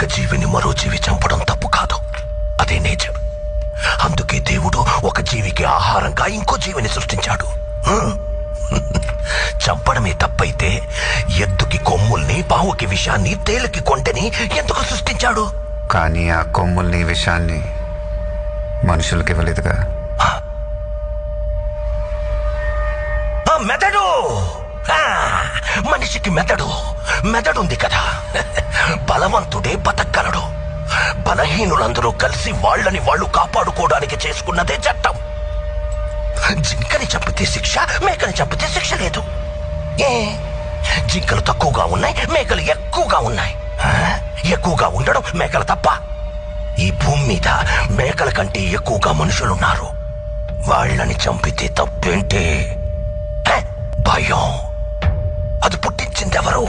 ఒక జీవిని మరో జీవి చంపడం తప్పు కాదు, అదే నేచర్. అందుకే దేవుడు ఒక జీవికి ఆహారంగా ఇంకో జీవిని సృష్టించాడు. చంపడమే తప్పైతే ఎద్దుకి కొమ్ముల్ని, పావుకి విషాన్ని, తేలికి కొంటెని ఎందుకు సృష్టించాడు? కానీ ఆ కొమ్ముల్ని, విషాన్ని మనుషులకి ఇవ్వలేదుగా. మెదడు, మనిషికి మెదడుంది కదా. బలవంతుడే బతకగలడు. బలహీనులందరూ కలిసి వాళ్ళని వాళ్ళు కాపాడుకోవడానికి చేసుకున్నదే చట్టం. జింకని చంపితే శిక్ష, మేకని చంపితే శిక్ష లేదు. జింకలు తక్కువగా ఉన్నాయి, మేకలు ఎక్కువగా ఉన్నాయి. ఎక్కువగా ఉండడం మేకల తప్ప? ఈ భూమి మీద మేకల కంటే ఎక్కువగా మనుషులున్నారు. వాళ్ళని చంపితే తప్పేంటే? భయం. అది పుట్టించిందెవరు?